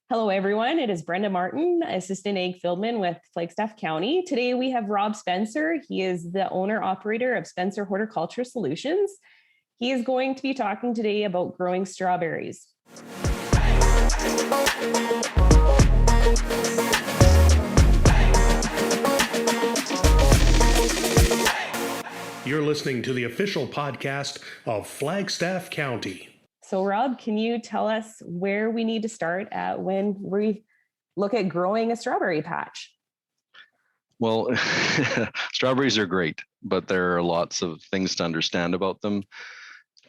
Hello, everyone. It is Brenda Martin, Assistant Ag Fieldman with Flagstaff County. Today we have Rob Spencer. He is the owner-operator of Spencer Horticultural Solutions. He is going to be talking today about growing strawberries. You're listening to the official podcast of Flagstaff County. So, Rob, can you tell us where we need to start at when we look at growing a strawberry patch? Well, strawberries are great, but there are lots of things to understand about them.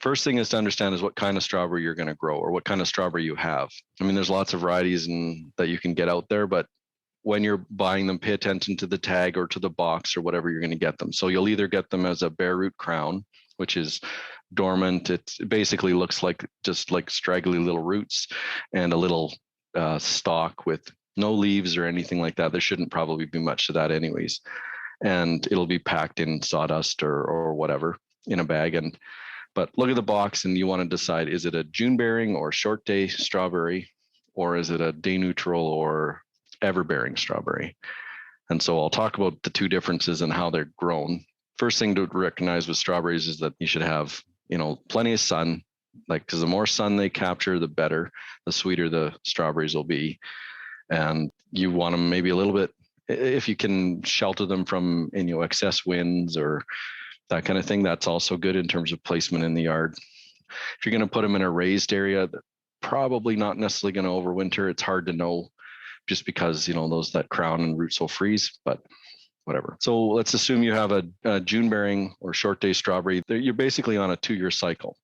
First thing is to understand is what kind of strawberry you're going to grow or what kind of strawberry you have. I mean, there's lots of varieties that you can get out there, but when you're buying them, pay attention to the tag or to the box or whatever you're going to get them. So you'll either get them as a bare root crown, which is dormant. It basically looks just like straggly little roots and a little stalk with no leaves or anything like that. There shouldn't probably be much to that anyways. And it'll be packed in sawdust or whatever in a bag. But look at the box and you want to decide, is it a June bearing or short day strawberry, or is it a day neutral or ever bearing strawberry? And so I'll talk about the two differences and how they're grown. First thing to recognize with strawberries is that you should have, plenty of sun, because the more sun they capture, the better, the sweeter the strawberries will be. And you want them maybe a little bit, if you can shelter them from, excess winds or that kind of thing, that's also good in terms of placement in the yard. If you're going to put them in a raised area, probably not necessarily going to overwinter. It's hard to know just because, that crown and roots will freeze, but whatever. So let's assume you have a June bearing or short day strawberry. You're basically on a 2-year cycle.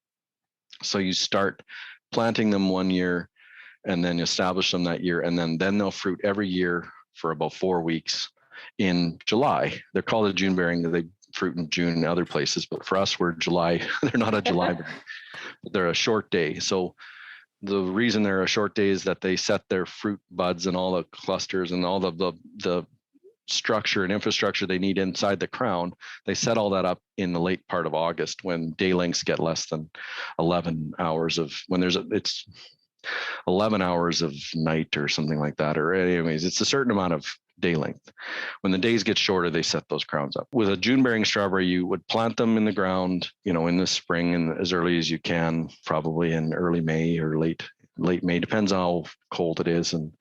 So you start planting them 1 year and then you establish them that year. And then they'll fruit every year for about 4 weeks in July. They're called a June bearing. They fruit in June in other places, but for us, we're July. They're not a July bearing. They're a short day. So the reason they're a short day is that they set their fruit buds and all the clusters and all the structure and infrastructure they need inside the crown. They set all that up in the late part of August when day lengths get less than 11 hours it's 11 hours of night or something like that. Or anyways, it's a certain amount of day length. When the days get shorter, they set those crowns up. With a June bearing strawberry, you would plant them in the ground, in the spring and as early as you can, probably in early May or late May, depends how cold it is. And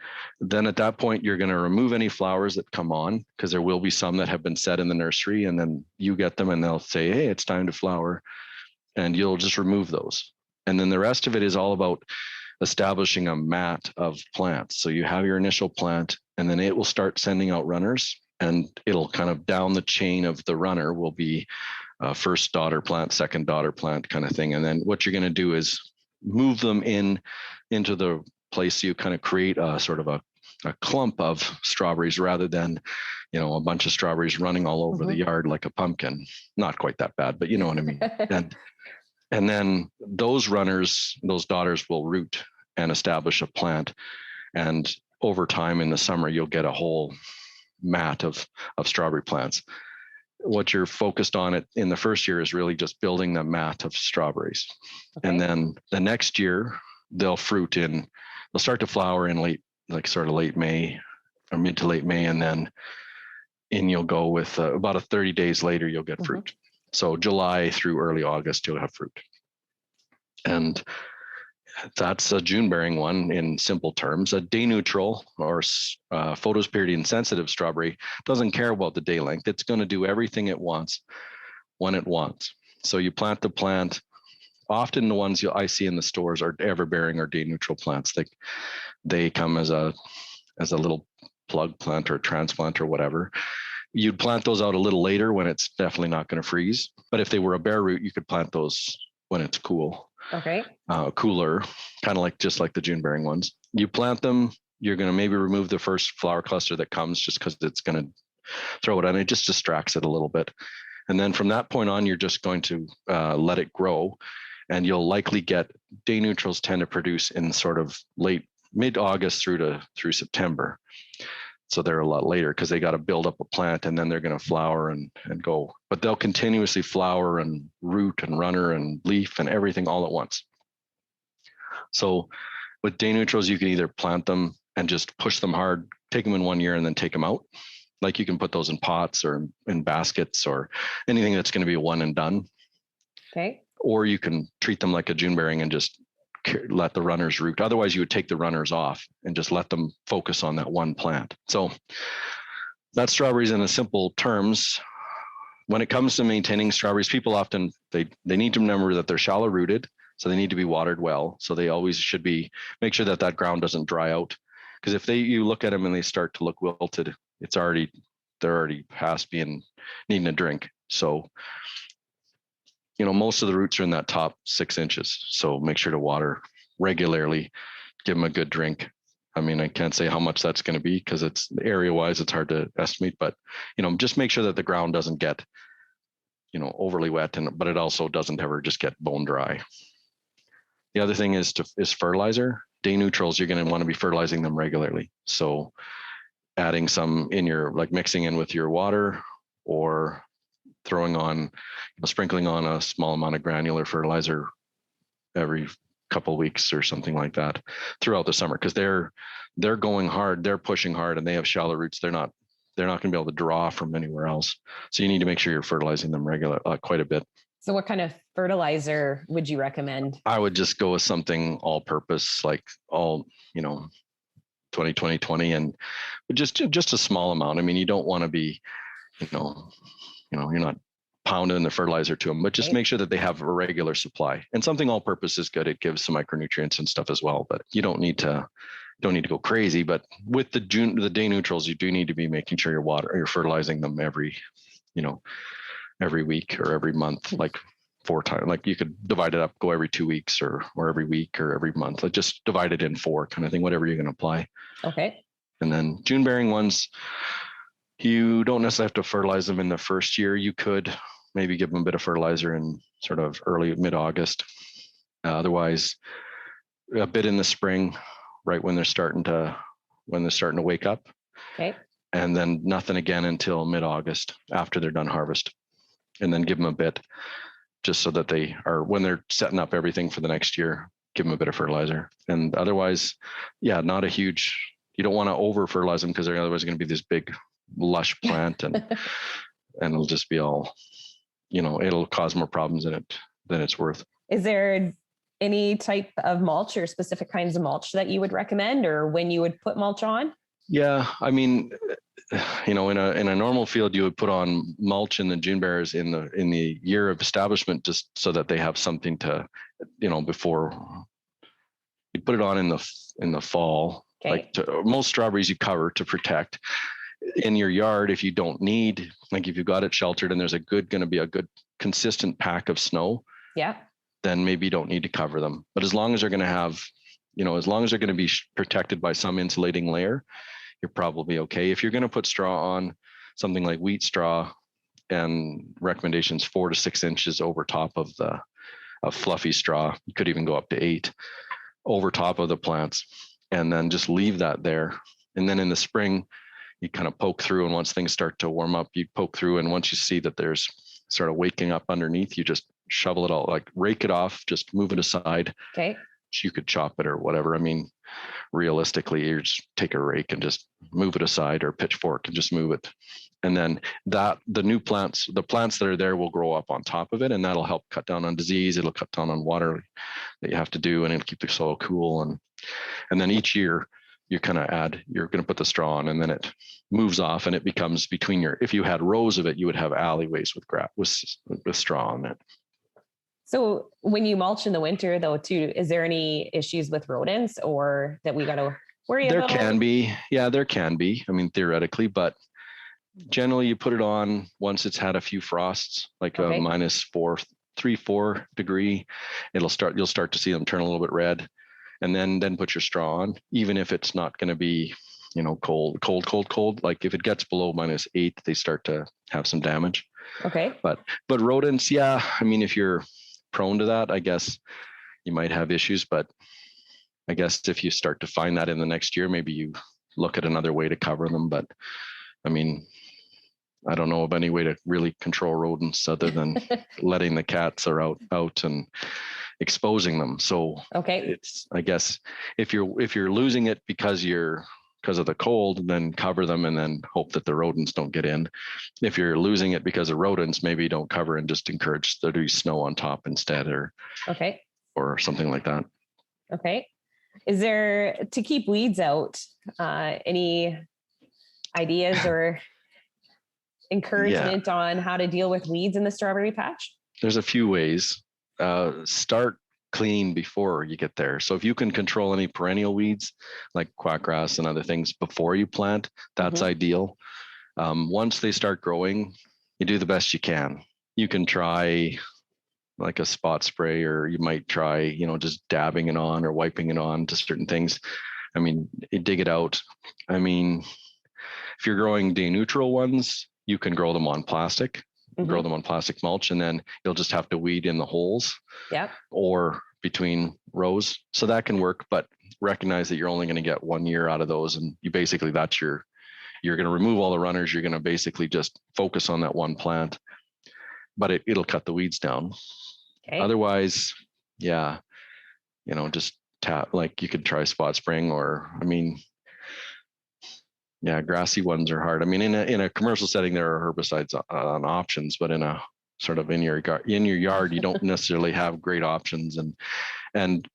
then at that point, you're going to remove any flowers that come on, because there will be some that have been set in the nursery, and then you get them and they'll say, hey, it's time to flower, and you'll just remove those. And then the rest of it is all about establishing a mat of plants. So you have your initial plant, and then it will start sending out runners, and it'll kind of down the chain of the runner will be first daughter plant, second daughter plant kind of thing. And then what you're going to do is move them into the place. You kind of create a sort of a clump of strawberries rather than, a bunch of strawberries running all over the yard like a pumpkin. Not quite that bad, but you know what I mean. And then those runners, those daughters will root and establish a plant. And over time in the summer, you'll get a whole mat of strawberry plants. What you're focused on it in the first year is really just building the mat of strawberries. Okay. And then the next year they'll start to flower in late May or mid to late May. And then you'll go with about 30 days later, you'll get fruit. So July through early August, you'll have fruit. And that's a June bearing one in simple terms. A day neutral or photosperiod insensitive strawberry doesn't care about the day length. It's going to do everything it wants when it wants. So you plant the plant. Often the ones I see in the stores are ever bearing or day neutral plants. They come as a little plug plant or transplant or whatever. You'd plant those out a little later when it's definitely not going to freeze. But if they were a bare root, you could plant those when it's cool. Okay. Cooler, kind of just like the June bearing ones. You plant them, you're going to maybe remove the first flower cluster that comes just because it's going to throw it on. It just distracts it a little bit. And then from that point on, you're just going to let it grow. And you'll likely get day neutrals tend to produce in sort of mid-August through September. So they're a lot later because they got to build up a plant and then they're going to flower and go. But they'll continuously flower and root and runner and leaf and everything all at once. So with day neutrals, you can either plant them and just push them hard, take them in 1 year and then take them out. Like you can put those in pots or in baskets or anything that's going to be one and done. Okay. Or you can treat them like a June bearing and just let the runners root. Otherwise, you would take the runners off and just let them focus on that one plant. So that's strawberries in a simple terms. When it comes to maintaining strawberries, people often, they need to remember that they're shallow rooted. So they need to be watered well. So they always should be, make sure that that ground doesn't dry out. Because if you look at them and they start to look wilted, they're already past being needing a drink. So, most of the roots are in that top 6 inches. So make sure to water regularly, give them a good drink. I mean, I can't say how much that's going to be because it's area wise, it's hard to estimate, but, just make sure that the ground doesn't get, overly wet, but it also doesn't ever just get bone dry. The other thing is fertilizer. Day neutrals, you're going to want to be fertilizing them regularly. So adding some in mixing in with your water or throwing on, sprinkling on a small amount of granular fertilizer every couple of weeks or something like that throughout the summer. Cause they're going hard, they're pushing hard and they have shallow roots. They're not going to be able to draw from anywhere else. So you need to make sure you're fertilizing them quite a bit. So what kind of fertilizer would you recommend? I would just go with something all purpose, like 20, and just a small amount. I mean, you don't want to be, you're not pounding the fertilizer to them, but just make sure that they have a regular supply. And something all purpose is good. It gives some micronutrients and stuff as well, but you don't need to go crazy. But with the day neutrals, you do need to be making sure you're fertilizing them every week or every month, like 4 times. Like you could divide it up, go every 2 weeks or every week or every month. Like just divide it in 4 kind of thing, whatever you're going to apply. Okay. And then June bearing ones, you don't necessarily have to fertilize them in the first year. You could maybe give them a bit of fertilizer in sort of early mid-August. Otherwise, a bit in the spring, right when they're starting to wake up. Okay. And then nothing again until mid-August after they're done harvest. And then give them a bit just so that they are, when they're setting up everything for the next year, give them a bit of fertilizer. And otherwise, not a huge, you don't want to over fertilize them because they're otherwise going to be this big lush plant and it'll just be all, it'll cause more problems than it's worth. Is there any type of mulch or specific kinds of mulch that you would recommend or when you would put mulch on? Yeah, I mean, in a normal field, you would put on mulch in the June bearers in the year of establishment, just so that they have something to, before you put it on in the fall. Okay. Like most strawberries you cover to protect. In your yard, if you don't need, like if you've got it sheltered and there's going to be a good consistent pack of snow, then maybe you don't need to cover them. But as long as they're going to have, as long as they're going to be protected by some insulating layer, you're probably okay. If you're going to put straw on, something like wheat straw, and recommendations 4 to 6 inches over top of fluffy straw, you could even go up to 8 over top of the plants, and then just leave that there. And then in the spring, you kind of poke through, and once things start to warm up, you poke through, and once you see that there's sort of waking up underneath, you just shovel it all, like rake it off, just move it aside. Okay. You could chop it or whatever. I mean, realistically, you just take a rake and just move it aside, or pitchfork and just move it. And then the plants that are there will grow up on top of it, and that'll help cut down on disease. It'll cut down on water that you have to do, and it'll keep the soil cool. And then each year you're going to put the straw on, and then it moves off, and it becomes if you had rows of it, you would have alleyways with straw on it. So when you mulch in the winter, though, too, is there any issues with rodents or that we got to worry about? There can be. Yeah, there can be. I mean, theoretically, but generally you put it on once it's had a few frosts, like a -4, 3-4 degree. You'll start to see them turn a little bit red, and then put your straw on, even if it's not going to be, cold. Like if it gets below -8, they start to have some damage. Okay. But rodents, yeah. I mean, if you're prone to that, I guess you might have issues, but I guess if you start to find that in the next year, maybe you look at another way to cover them. But I mean, I don't know of any way to really control rodents other than letting the cats out. And exposing them. So Okay. it's, I guess, if you're losing it because of the cold, then cover them and then hope that the rodents don't get in. If you're losing it because of rodents, maybe don't cover and just encourage there to be snow on top instead, or something like that. Okay. Is there, to keep weeds out, any ideas or encouragement on how to deal with weeds in the strawberry patch? There's a few ways. Start cleaning before you get there. So if you can control any perennial weeds like quackgrass and other things before you plant, that's ideal. Once they start growing, you do the best you can. You can try like a spot spray, or you might try, just dabbing it on or wiping it on to certain things. I mean, you dig it out. I mean, if you're growing day neutral ones, you can grow them on plastic. Grow them on plastic mulch, and then you'll just have to weed in the holes or between rows. So that can work, but recognize that you're only going to get 1 year out of those. And you basically, you're going to remove all the runners. You're going to basically just focus on that one plant, but it'll cut the weeds down. Okay. Otherwise, just tap, like you could try spot spraying, or, grassy ones are hard. I mean, in a commercial setting, there are herbicides on options, but in a sort of in your yard, you don't necessarily have great options. And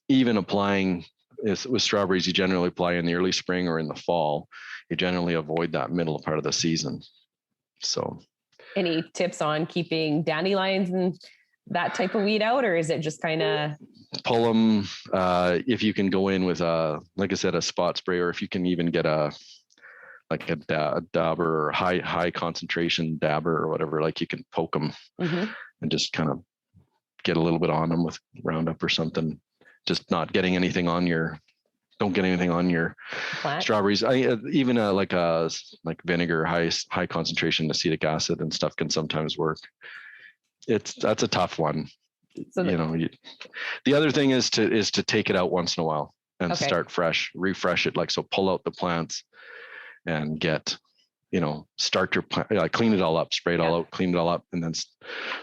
even applying with strawberries, you generally apply in the early spring or in the fall. You generally avoid that middle part of the season. So, any tips on keeping dandelions and that type of weed out, or is it just kind of pull them? If you can go in with like I said, a spot spray, or if you can even get a dabber, or high concentration dabber or whatever, like you can poke them and just kind of get a little bit on them with Roundup or something. Just not getting anything on don't get anything on your plant. Strawberries. Even like vinegar, high concentration acetic acid and stuff can sometimes work. That's a tough one. So the other thing is to take it out once in a while and start fresh, refresh it. So pull out the plants and get, start your plant, clean it all up, spray it all out, clean it all up, and then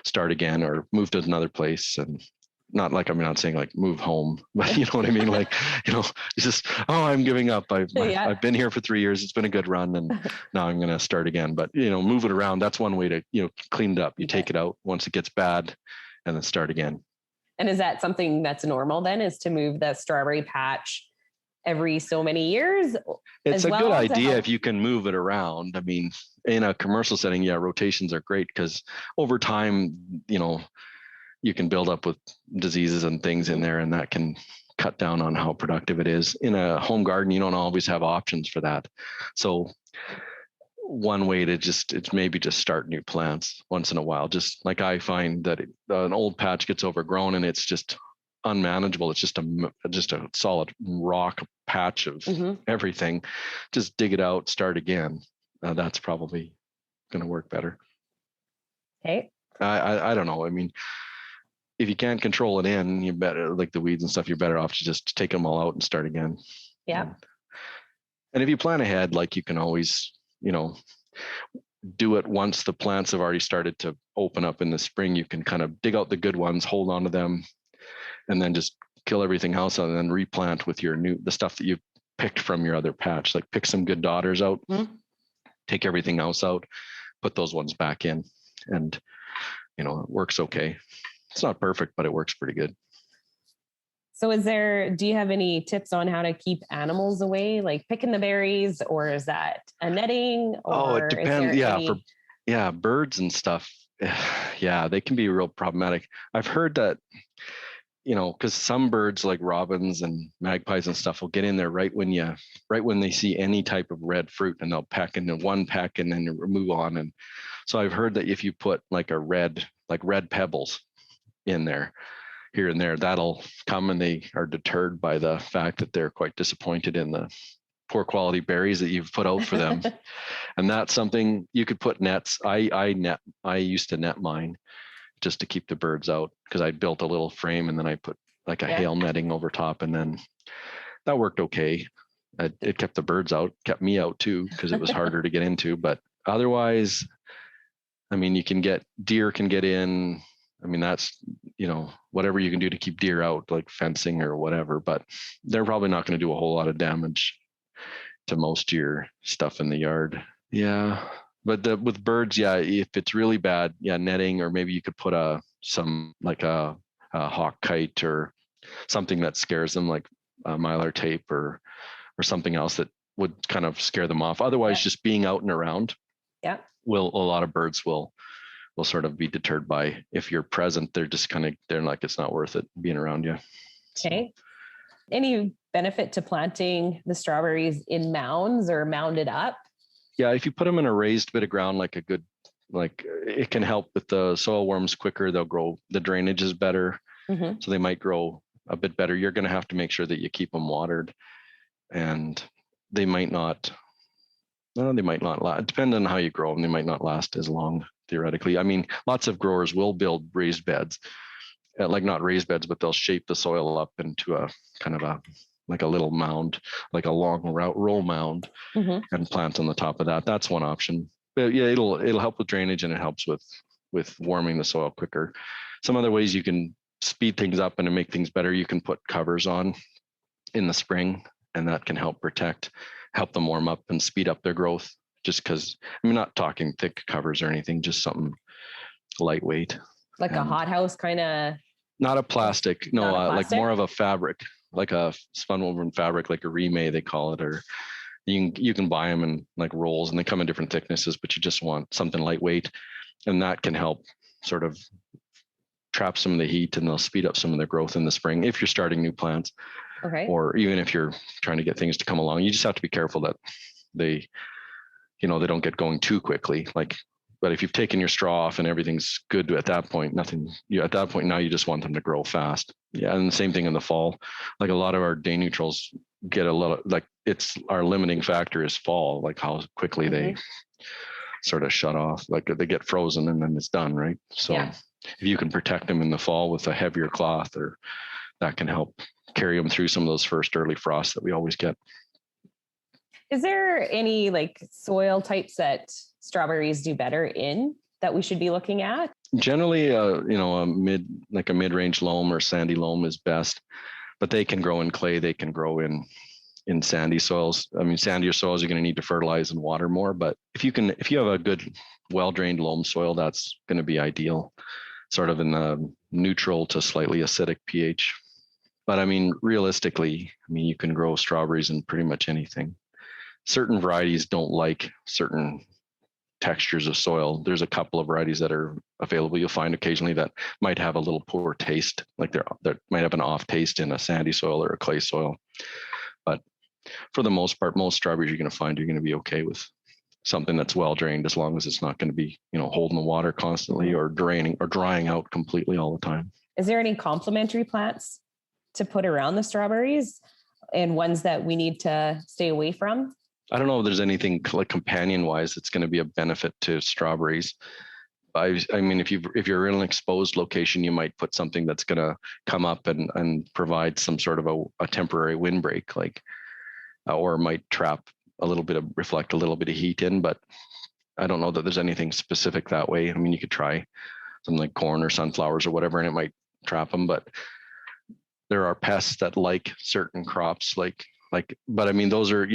start again, or move to another place. And not like, I'm not saying like move home, but you know what I mean? It's just, I'm giving up. I've been here for 3 years. It's been a good run. And now I'm going to start again, but move it around. That's one way to, clean it up. You take it out once it gets bad and then start again. And is that something that's normal then, is to move the strawberry patch every so many years? It's a good idea if you can move it around. I mean, in a commercial setting, rotations are great because over time, you can build up with diseases and things in there, and that can cut down on how productive it is. In a home garden, you don't always have options for that. So one way to it's maybe just start new plants once in a while. Just like I find that an old patch gets overgrown and it's just unmanageable. It's just a solid rock patch of everything. Just dig it out, start again. That's probably going to work better. Okay. I don't know. I mean, if you can't control it in, you better, like the weeds and stuff, you're better off to just take them all out and start again. Yeah. And if you plan ahead, you can always, do it once the plants have already started to open up in the spring. You can kind of dig out the good ones, hold on to them, and then just kill everything else and then replant with the stuff that you picked from your other patch. Like pick some good daughters out, take everything else out, put those ones back in, and it works okay. It's not perfect, but it works pretty good. So do you have any tips on how to keep animals away, like picking the berries, or is that a netting? Or it depends. Birds and stuff. Yeah, they can be real problematic. I've heard that, because some birds like robins and magpies and stuff will get in there right when they see any type of red fruit, and they'll peck into one peck and then move on. And so I've heard that if you put like red pebbles in there here and there, that'll come, and they are deterred by the fact that they're quite disappointed in the poor quality berries that you've put out for them. And that's something you could put nets. I used to net mine just to keep the birds out, because I built a little frame and then I put like a hail netting over top, and then that worked okay. It kept the birds out, kept me out too, because it was harder to get into. But otherwise, I mean, deer can get in. I mean, whatever you can do to keep deer out, like fencing or whatever, but they're probably not going to do a whole lot of damage to most of your stuff in the yard. Yeah. But with birds, yeah, if it's really bad, yeah, netting, or maybe you could put a hawk kite or something that scares them, like mylar tape or something else that would kind of scare them off. Otherwise, just being out and around, a lot of birds will sort of be deterred by, if you're present, they're like, it's not worth it being around you. Okay. Any benefit to planting the strawberries in mounds or mounded up? Yeah, if you put them in a raised bit of ground, it can help with the soil worms quicker. They'll grow, the drainage is better. Mm-hmm. So they might grow a bit better. You're going to have to make sure that you keep them watered, and they might not last. Depending on how you grow them, they might not last as long, theoretically. I mean, lots of growers will build raised beds, like not raised beds, but they'll shape the soil up into a kind of like a little mound, like a long roll mound, mm-hmm. and plant on the top of that. That's one option. But yeah, it'll help with drainage, and it helps with warming the soil quicker. Some other ways you can speed things up and to make things better, you can put covers on in the spring, and that can help them warm up and speed up their growth. Just because, I'm not talking thick covers or anything, just something lightweight. Like a hothouse kind of? Not a plastic, no, like more of a fabric, like a spun woven fabric, like a remay they call it, or you can buy them in like rolls, and they come in different thicknesses, but you just want something lightweight, and that can help sort of trap some of the heat, and they'll speed up some of their growth in the spring if you're starting new plants. Okay. Or even if you're trying to get things to come along, you just have to be careful that they don't get going too quickly. But if you've taken your straw off and everything's good at that point, at that point now you just want them to grow fast. Yeah. And the same thing in the fall. Like a lot of our day neutrals get a little, like, it's our limiting factor is fall, like how quickly mm-hmm. they sort of shut off, like they get frozen and then it's done. Right. So if you can protect them in the fall with a heavier cloth, or that can help carry them through some of those first early frosts that we always get. Is there any soil types that strawberries do better in that we should be looking at? Generally, a mid-range loam or sandy loam is best, but they can grow in clay. They can grow in sandy soils. I mean, sandier soils, you're going to need to fertilize and water more, but if you have a good, well-drained loam soil, that's going to be ideal, sort of in the neutral to slightly acidic pH. But I mean, realistically, you can grow strawberries in pretty much anything. Certain varieties don't like certain textures of soil. There's a couple of varieties that are available. You'll find occasionally that might have a little poor taste, like that might have an off taste in a sandy soil or a clay soil. But for the most part, most strawberries you're going to be okay with something that's well drained, as long as it's not going to be, holding the water constantly or draining or drying out completely all the time. Is there any complementary plants to put around the strawberries, and ones that we need to stay away from? I don't know if there's anything like companion wise that's going to be a benefit to strawberries. I mean, if you're in an exposed location, you might put something that's going to come up and provide some sort of a temporary windbreak, or might reflect a little bit of heat in, but I don't know that there's anything specific that way. I mean, you could try something like corn or sunflowers or whatever, and it might trap them, but there are pests that like certain crops, but I mean, those are,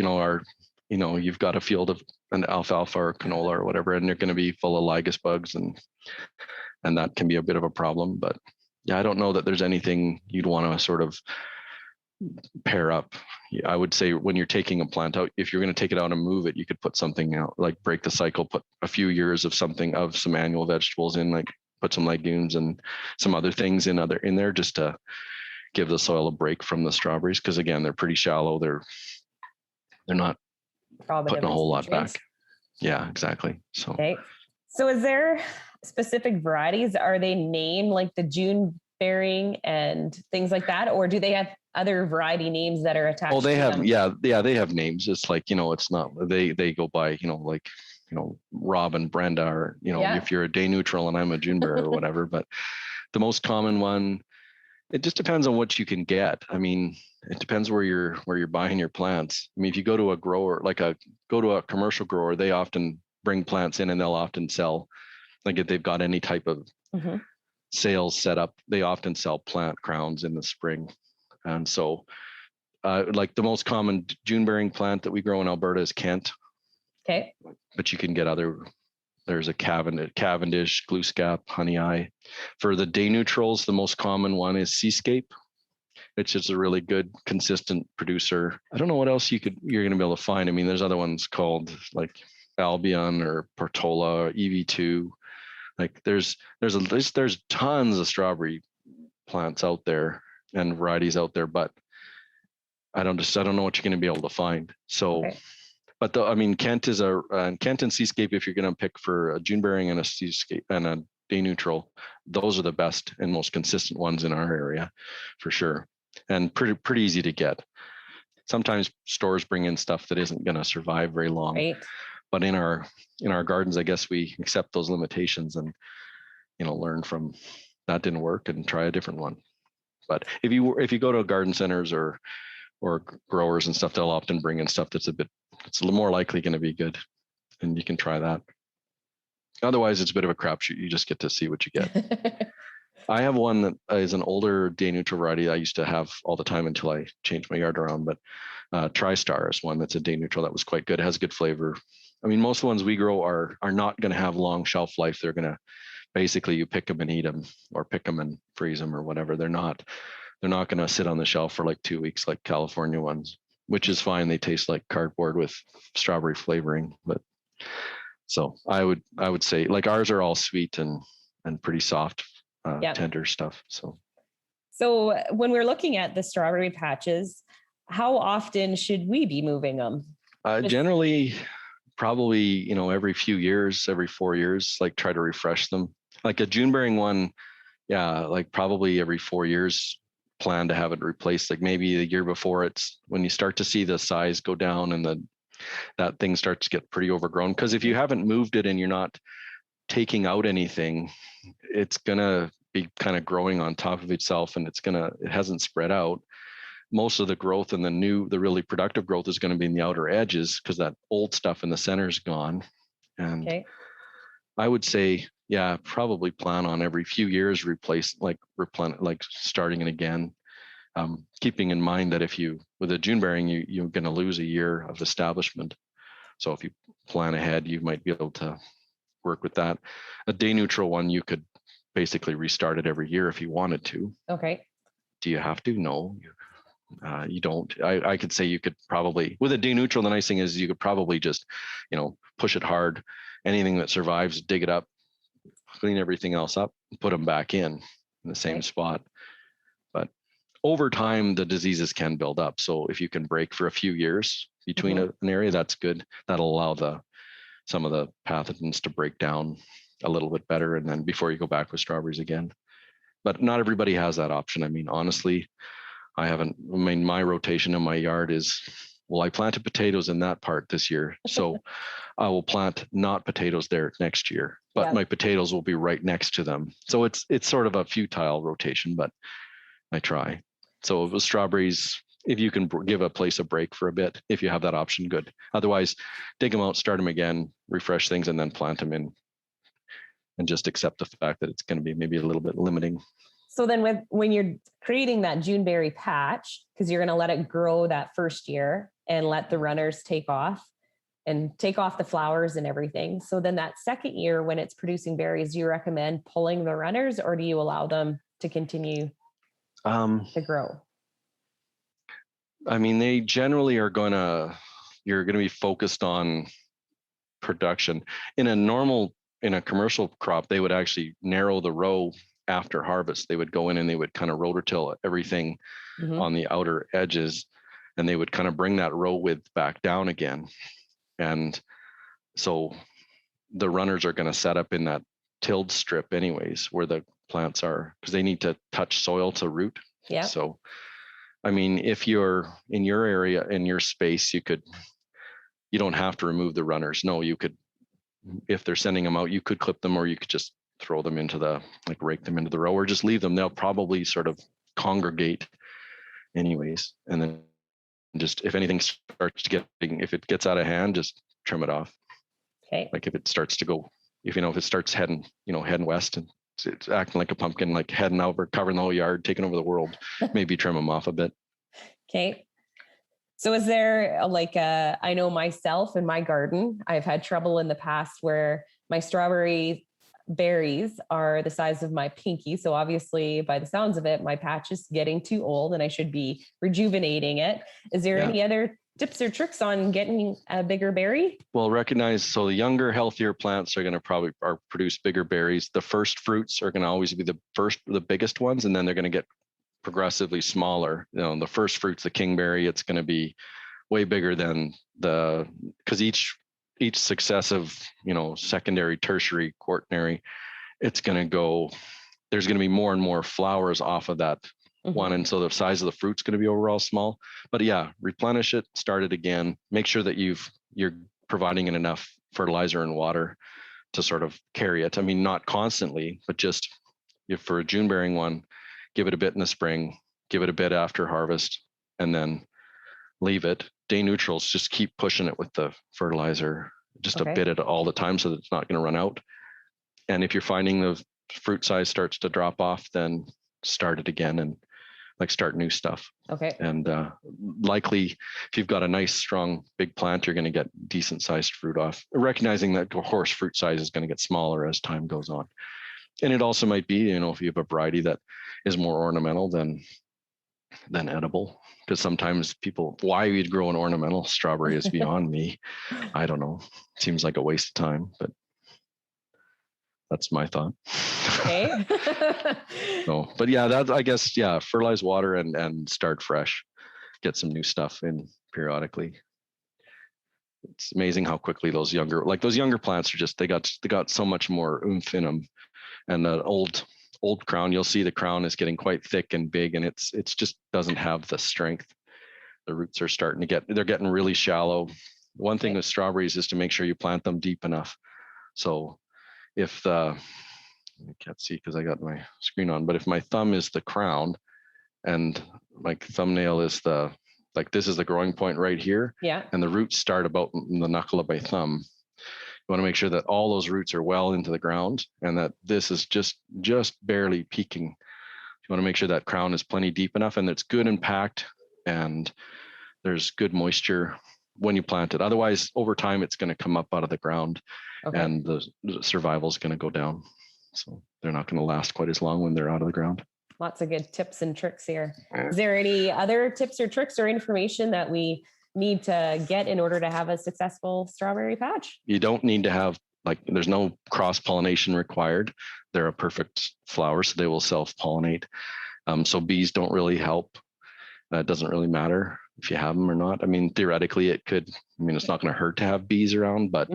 you've got a field of an alfalfa or canola or whatever, and they're going to be full of lygus bugs, and that can be a bit of a problem. But yeah, I don't know that there's anything you'd want to sort of pair up. I would say when you're taking a plant out, if you're going to take it out and move it, you could put something out, like break the cycle, put a few years of some annual vegetables in, like put some legumes and some other things in there, just to give the soil a break from the strawberries. Because again, they're pretty shallow. They're not putting a whole lot back. Yeah, exactly. So, okay. So is there specific varieties? Are they named like the June bearing and things like that? Or do they have other variety names that are attached? Oh, they to have, them? yeah, they have names. It's like, it's not, they go by, Rob and Brenda, or, if you're a day neutral and I'm a June bearer or whatever. But the most common one, it just depends on what you can get. I mean, it depends where you're buying your plants. I mean, if you go to a grower, go to a commercial grower, they often bring plants in and they'll often sell, like if they've got any type of mm-hmm. sales set up. They often sell plant crowns in the spring. And so like the most common June bearing plant that we grow in Alberta is Kent. Okay. But you can get there's a Cavendish, Glooskap, Honey Eye. For the day neutrals, the most common one is Seascape, which is a really good, consistent producer. I don't know what else you're going to be able to find. I mean, there's other ones called like Albion or Portola or EV2. Like there's tons of strawberry plants out there and varieties out there, but I don't know what you're going to be able to find. So, okay. But Kent and Seascape, if you're going to pick for a June bearing and a Seascape and a day neutral, those are the best and most consistent ones in our area for sure. And pretty easy to get. Sometimes stores bring in stuff that isn't going to survive very long. Right. But in our gardens, I guess we accept those limitations and learn from that didn't work and try a different one. But if you go to garden centers or growers and stuff, they'll often bring in stuff it's a little more likely going to be good, and you can try that. Otherwise, it's a bit of a crapshoot. You just get to see what you get. I have one that is an older day neutral variety I used to have all the time until I changed my yard around. But TriStar is one that's a day neutral that was quite good. It has good flavor. I mean, most of the ones we grow are not going to have long shelf life. They're going to basically you pick them and eat them, or pick them and freeze them, or whatever. They're not going to sit on the shelf for like 2 weeks like California ones, which is fine. They taste like cardboard with strawberry flavoring. But so I would say like ours are all sweet and pretty soft, tender stuff. So when we're looking at the strawberry patches, how often should we be moving them? Generally, probably, every few years, every 4 years, like try to refresh them. Like a June bearing one, like probably every 4 years, plan to have it replaced. Like maybe the year before, it's when you start to see the size go down and that thing starts to get pretty overgrown. Because if you haven't moved it and you're not taking out anything, it's gonna be kind of growing on top of itself, and it hasn't spread out. Most of the growth and the really productive growth is going to be in the outer edges, because that old stuff in the center is gone. And I would say, probably plan on every few years starting it again. Keeping in mind that with a June bearing, you're going to lose a year of establishment. So if you plan ahead, you might be able to work with that. A day neutral one, you could basically restart it every year if you wanted to. Okay. Do you have to? No, you don't. I could say you could probably, with a day neutral, the nice thing is you could probably just, push it hard. Anything that survives, dig it up, clean everything else up, put them back in the same spot. But over time, the diseases can build up. So if you can break for a few years between an area, that's good. That'll allow some of the pathogens to break down a little bit better, and then before you go back with strawberries again. But not everybody has that option. I mean, honestly, my rotation in my yard is, well, I planted potatoes in that part this year, so I will plant not potatoes there next year, but my potatoes will be right next to them. So it's sort of a futile rotation, but I try. So with strawberries, if you can give a place a break for a bit, if you have that option, good. Otherwise, dig them out, start them again, refresh things, and then plant them in, and just accept the fact that it's going to be maybe a little bit limiting. So then when you're creating that June berry patch, because you're going to let it grow that first year and let the runners take off the flowers and everything. So then that second year, when it's producing berries, do you recommend pulling the runners, or do you allow them to continue to grow? I mean, they generally you're going to be focused on production. In a commercial crop, they would actually narrow the row after harvest. They would go in and they would kind of rototill everything on the outer edges, and they would kind of bring that row width back down again. And so the runners are going to set up in that tilled strip anyways, where the plants are, because they need to touch soil to root. Yeah. So, I mean, if you're in your area, in your space, you don't have to remove the runners. No, you could, if they're sending them out, you could clip them, or you could just throw them rake them into the row, or just leave them. They'll probably sort of congregate anyways. And then just, if anything starts to if it gets out of hand, just trim it off. Okay. Like if it starts to go, if it starts heading west and it's acting like a pumpkin, like heading over, covering the whole yard, taking over the world. Maybe trim them off a bit. Okay. So is there I know myself in my garden, I've had trouble in the past where my strawberry berries are the size of my pinky. So obviously by the sounds of it, my patch is getting too old and I should be rejuvenating it. Is there any other tips or tricks on getting a bigger berry? Well, recognize, so the younger, healthier plants are going to produce bigger berries. The first fruits are going to always be the biggest ones, and then they're going to get progressively smaller. The first fruit's the kingberry. It's going to be way bigger than because each successive, secondary, tertiary, quaternary, it's going to go, there's going to be more and more flowers off of that one. And so the size of the fruit's going to be overall small, but replenish it, start it again, make sure that you're providing it enough fertilizer and water to sort of carry it. I mean, not constantly, but just for a June bearing one, give it a bit in the spring, give it a bit after harvest, and then leave it. Day neutrals, just keep pushing it with the fertilizer, just a bit at all the time so that it's not going to run out. And if you're finding the fruit size starts to drop off, then start it again and start new stuff. Okay. And likely, if you've got a nice, strong, big plant, you're going to get decent sized fruit off, recognizing that horse fruit size is going to get smaller as time goes on. And it also might be, if you have a variety that is more ornamental than edible, because sometimes people, why you'd grow an ornamental strawberry is beyond me. I don't know. Seems like a waste of time, but that's my thought. Okay. But that, I guess, fertilize, water, and start fresh. Get some new stuff in periodically. It's amazing how quickly those younger plants are just, they got so much more oomph in them. And the old crown, you'll see the crown is getting quite thick and big, and it's just doesn't have the strength. The roots are starting to they're getting really shallow. One thing with strawberries is to make sure you plant them deep enough. So if I can't see because I got my screen on, but if my thumb is the crown and my thumbnail is this is the growing point right here, and the roots start about the knuckle of my thumb, you want to make sure that all those roots are well into the ground and that this is just barely peaking. You want to make sure that crown is plenty deep enough and it's good and packed and there's good moisture when you plant it. Otherwise, over time, it's going to come up out of the ground and the survival is going to go down. So they're not going to last quite as long when they're out of the ground. Lots of good tips and tricks here. Is there any other tips or tricks or information that we need to get in order to have a successful strawberry patch? You don't need to have, there's no cross-pollination required. They're a perfect flower, so they will self-pollinate. So bees don't really help. It doesn't really matter if you have them or not. I mean, theoretically it could, it's not going to hurt to have bees around, but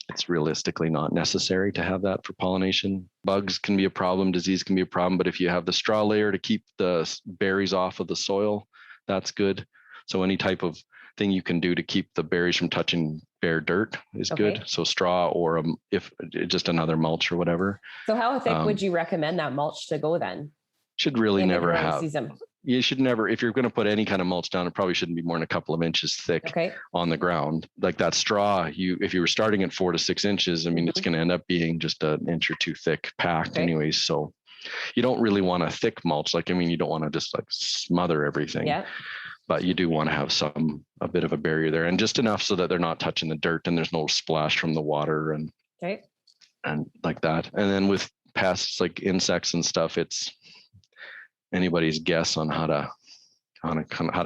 it's realistically not necessary to have that for pollination. Bugs can be a problem, disease can be a problem, but if you have the straw layer to keep the berries off of the soil, that's good. So any type of thing you can do to keep the berries from touching bare dirt is good. So straw or if just another mulch or whatever. So how thick would you recommend that mulch to go then? Should really never have. You should never, if you're going to put any kind of mulch down, it probably shouldn't be more than a couple of inches thick on the ground. Like that straw, if you were starting at 4 to 6 inches, it's going to end up being just an inch or two thick packed anyways. So you don't really want a thick mulch. You don't want to just smother everything. Yeah. But you do want to have a bit of a barrier there and just enough so that they're not touching the dirt and there's no splash from the water and like that. And then with pests like insects and stuff, it's anybody's guess on how to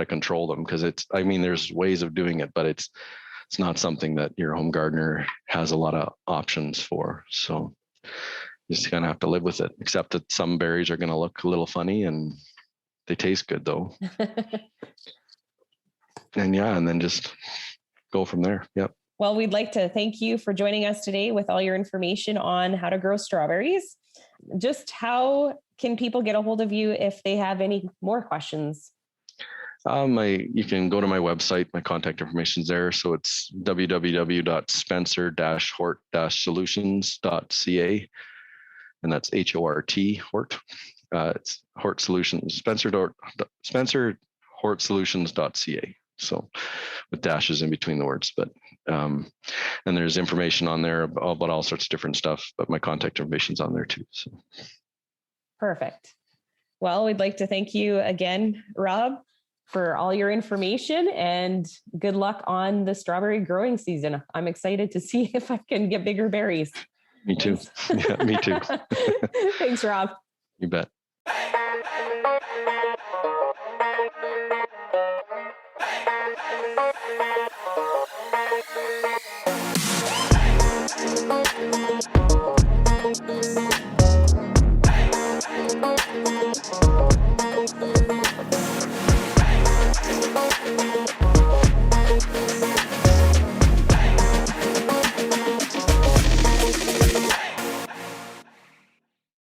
control them, because there's ways of doing it, but it's not something that your home gardener has a lot of options for. So you just kind of have to live with it, except that some berries are going to look a little funny and they taste good though. And then just go from there. Yep. Well, we'd like to thank you for joining us today with all your information on how to grow strawberries. Just how can people get a hold of you if they have any more questions? You can go to my website. My contact information is there. So it's www.spencer-hort-solutions.ca. And that's HORT. It's Hort Solutions, Spencer Hort Solutions.ca. So with dashes in between the words, but and there's information on there about all sorts of different stuff, but my contact information's on there too. So. Perfect. Well, we'd like to thank you again, Rob, for all your information, and good luck on the strawberry growing season. I'm excited to see if I can get bigger berries. Me too. Yeah, me too. Thanks, Rob. You bet.